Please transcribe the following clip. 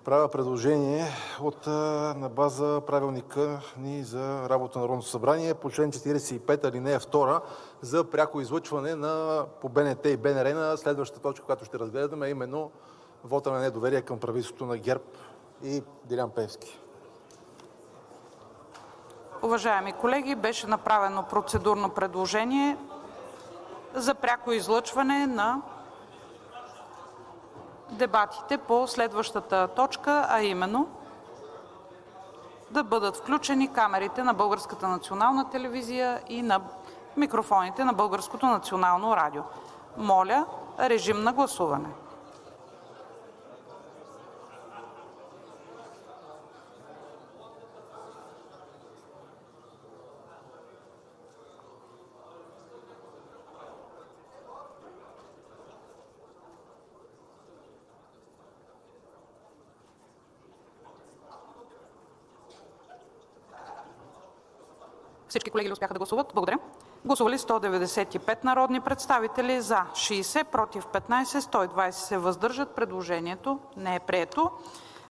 Правя предложение на база правилника ни за работа на Народното събрание по чл. 45, алинея 2 за пряко излъчване по БНТ и БНР на следващата точка, която ще разгледаме, а именно вота на недоверие към правителството на ГЕРБ и Делян Пеевски. Уважаеми колеги, беше направено процедурно предложение за пряко излъчване на дебатите по следващата точка, а именно да бъдат включени камерите на Българската национална телевизия и на микрофоните на Българското национално радио. Моля, режим на гласуване. Всички колеги ли успяха да гласуват? Благодаря. Гласували 195 народни представители, за 60, против 15, 120 се въздържат. Предложението не е прието.